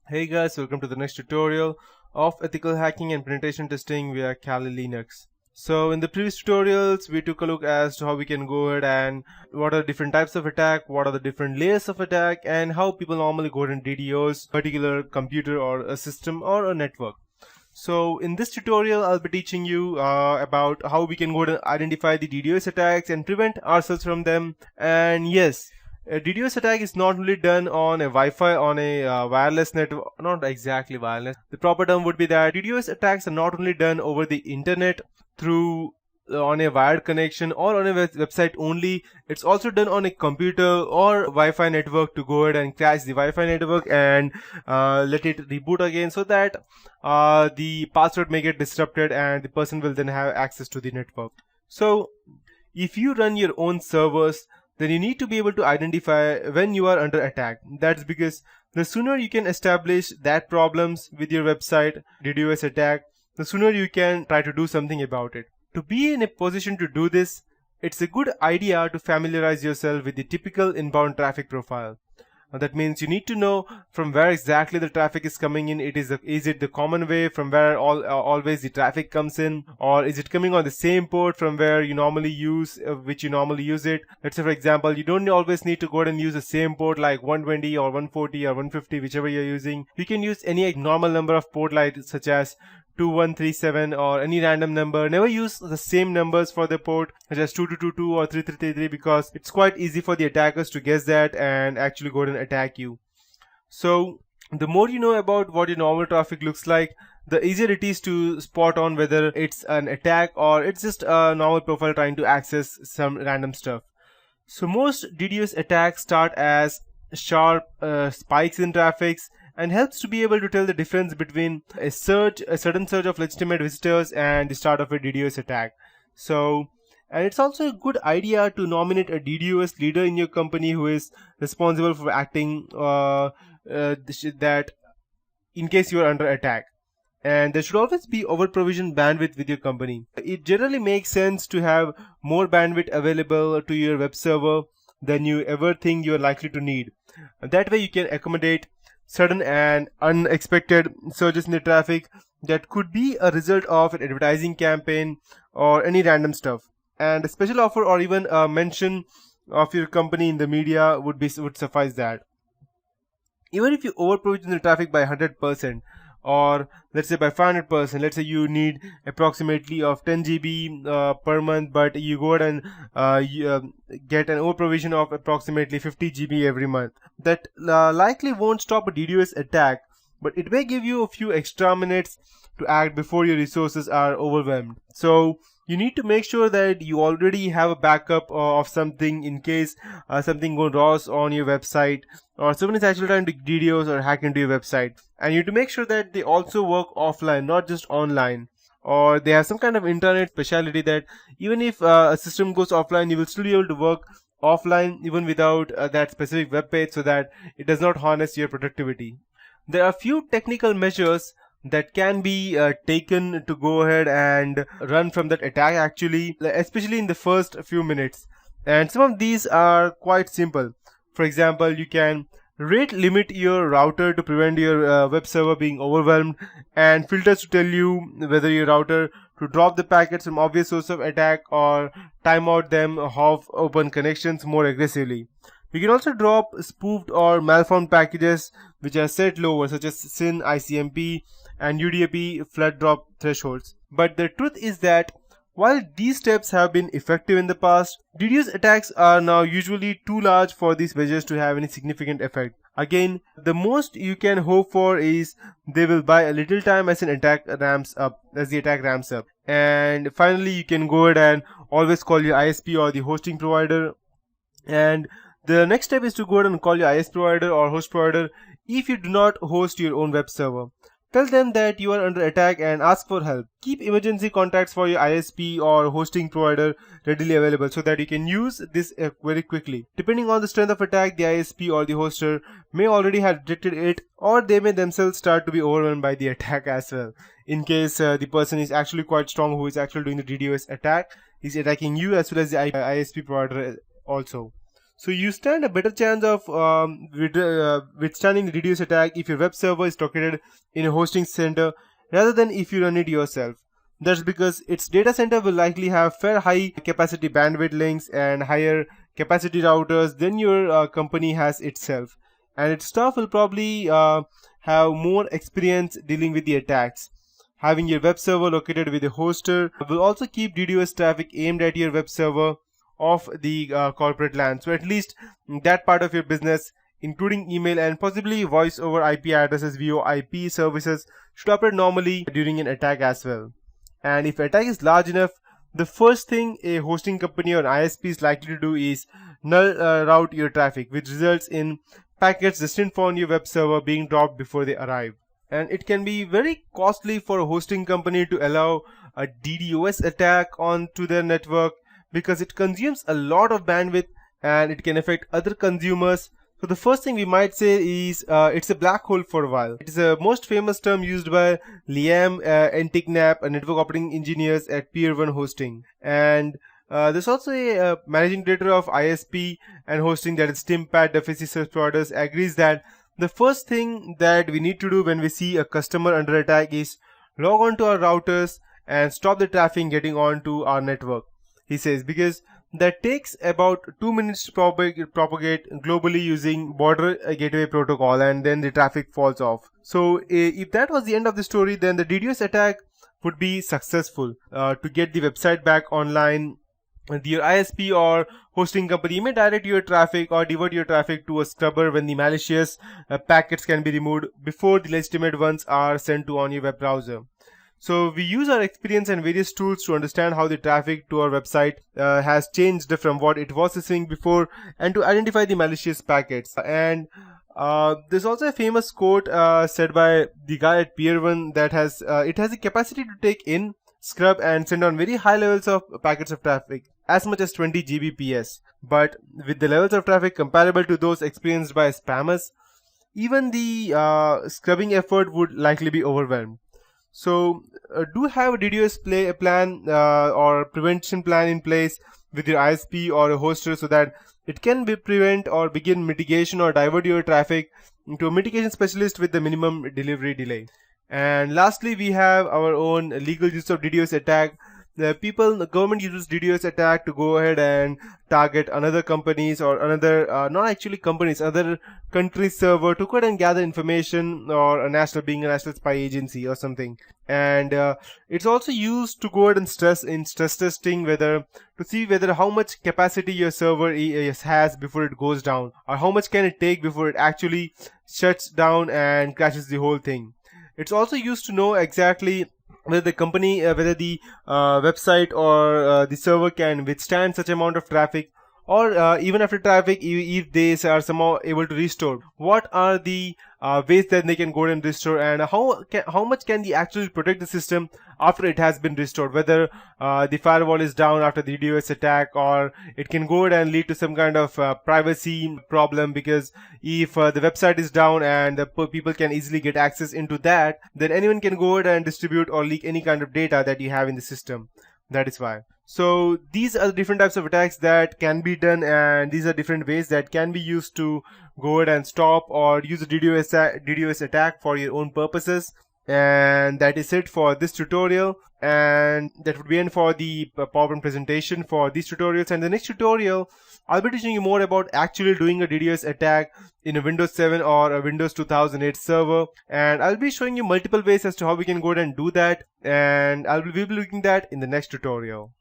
Hey guys, welcome to the next tutorial of ethical hacking and penetration testing via Kali Linux. So in the previous tutorials, we took a look as to how we can go ahead and what are the different types of attack, what are the different layers of attack, and how people normally go ahead and DDoS a particular computer or a system or a network. So in this tutorial, I'll be teaching you about how we can go ahead and identify the DDoS attacks and prevent ourselves from them. And yes, a DDoS attack is not only done on a Wi-Fi, on a wireless network, not exactly wireless. The proper term would be that DDoS attacks are not only done over the internet through on a wired connection or on a website only. It's also done on a computer or Wi-Fi network to go ahead and crash the Wi-Fi network and let it reboot again, so that the password may get disrupted and the person will then have access to the network. So if you run your own servers, then you need to be able to identify when you are under attack. That's because the sooner you can establish that problems with your website DDoS attack, the sooner you can try to do something about it. To be in a position to do this, it's a good idea to familiarize yourself with the typical inbound traffic profile. That means you need to know from where exactly the traffic is coming in. Is it the common way from where always the traffic comes in, or is it coming on the same port from where you normally use which you normally use it? Let's say, for example, you don't always need to go ahead and use the same port like 120 or 140 or 150, whichever you're using. You can use any normal number of port lines such as 2137 or any random number. Never use the same numbers for the port such as 2222 or 3333, because it's quite easy for the attackers to guess that and actually go ahead and attack you. So the more you know about what your normal traffic looks like, the easier it is to spot on whether it's an attack or it's just a normal profile trying to access some random stuff. So most DDoS attacks start as sharp spikes in traffic and helps to be able to tell the difference between a sudden surge of legitimate visitors and the start of a DDoS attack. So, and it's also a good idea to nominate a DDoS leader in your company who is responsible for acting that in case you are under attack. And there should always be over-provisioned bandwidth with your company. It generally makes sense to have more bandwidth available to your web server than you ever think you are likely to need. That way you can accommodate sudden and unexpected surges in the traffic that could be a result of an advertising campaign or any random stuff. And a special offer or even a mention of your company in the media would suffice that. Even if you over-provision the traffic by 100%, or let's say by 500%, let's say you need approximately of 10 GB per month, but you go ahead and get an over provision of approximately 50 GB every month. That likely won't stop a DDoS attack, but it may give you a few extra minutes to act before your resources are overwhelmed. So you need to make sure that you already have a backup of something in case something goes wrong on your website, or someone is actually trying to DDoS or hack into your website. And you need to make sure that they also work offline, not just online, or they have some kind of internet specialty that even if a system goes offline, you will still be able to work offline even without that specific web page, so that it does not harness your productivity. There are few technical measures that can be taken to go ahead and run from that attack, actually, especially in the first few minutes. And some of these are quite simple. For example, you can rate limit your router to prevent your web server being overwhelmed, and filters to tell you whether your router to drop the packets from obvious source of attack or time out them of open connections more aggressively. You can also drop spoofed or malformed packages which are set lower, such as SYN, ICMP, and UDP flood drop thresholds. But the truth is that while these steps have been effective in the past, DDoS attacks are now usually too large for these measures to have any significant effect. Again, the most you can hope for is they will buy a little time as the attack ramps up. And finally, you can go ahead and always call your ISP or the hosting provider. And the next step is to go ahead and call your ISP provider or host provider if you do not host your own web server. Tell them that you are under attack and ask for help. Keep emergency contacts for your ISP or hosting provider readily available so that you can use this very quickly. Depending on the strength of attack, the ISP or the hoster may already have detected it, or they may themselves start to be overwhelmed by the attack as well. In case the person is actually quite strong who is actually doing the DDoS attack, is attacking you as well as the ISP provider also. So you stand a better chance of withstanding the DDoS attack if your web server is located in a hosting center rather than if you run it yourself. That's because its data center will likely have fair high capacity bandwidth links and higher capacity routers than your company has itself. And its staff will probably have more experience dealing with the attacks. Having your web server located with a hoster will also keep DDoS traffic aimed at your web server off the corporate LAN. So at least that part of your business, including email and possibly voice over IP addresses via IP services, should operate normally during an attack as well. And if attack is large enough, the first thing a hosting company or ISP is likely to do is null route your traffic, which results in packets destined for your web server being dropped before they arrive. And it can be very costly for a hosting company to allow a DDoS attack onto their network because it consumes a lot of bandwidth and it can affect other consumers. So the first thing we might say is it's a black hole for a while. It is a most famous term used by Liam and Tignap, network operating engineers at Pier 1 Hosting. And there's also a managing director of ISP and hosting, that is Tim Pat Duffy Service Providers, agrees that the first thing that we need to do when we see a customer under attack is log on to our routers and stop the traffic getting onto our network. He says, because that takes about 2 minutes to propagate globally using border gateway protocol, and then the traffic falls off. So if that was the end of the story, then the DDoS attack would be successful. To get the website back online, your ISP or hosting company may direct your traffic or divert your traffic to a scrubber when the malicious packets can be removed before the legitimate ones are sent to on your web browser. So we use our experience and various tools to understand how the traffic to our website has changed from what it was receiving before, and to identify the malicious packets. And there's also a famous quote said by the guy at Pier 1 that it has the capacity to take in, scrub and send on very high levels of packets of traffic, as much as 20 Gbps. But with the levels of traffic comparable to those experienced by spammers, even the scrubbing effort would likely be overwhelmed. So do have a DDoS plan or prevention plan in place with your ISP or a hoster, so that it can be prevent or begin mitigation or divert your traffic to a mitigation specialist with the minimum delivery delay. And lastly, we have our own legal use of DDoS attack. The government uses DDoS attack to go ahead and target another companies or another, not actually companies, other countries' server to go ahead and gather information, or a national spy agency or something. And it's also used to go ahead and stress testing to see whether how much capacity your server has before it goes down, or how much can it take before it actually shuts down and crashes the whole thing. It's also used to know exactly whether the company, whether the website or the server can withstand such amount of traffic, or even after traffic, if they are somehow able to restore. What are the ways that they can go and restore, and how much can they actually protect the system after it has been restored? Whether the firewall is down after the DDoS attack, or it can go and lead to some kind of privacy problem, because if the website is down and the people can easily get access into that, then anyone can go ahead and distribute or leak any kind of data that you have in the system. That is why. So these are the different types of attacks that can be done, and these are different ways that can be used to go ahead and stop or use a DDoS attack for your own purposes. And that is it for this tutorial, and that would be it for the PowerPoint presentation for these tutorials. And the next tutorial, I'll be teaching you more about actually doing a DDoS attack in a Windows 7 or a Windows 2008 server, and I'll be showing you multiple ways as to how we can go ahead and do that, and we'll be looking at that in the next tutorial.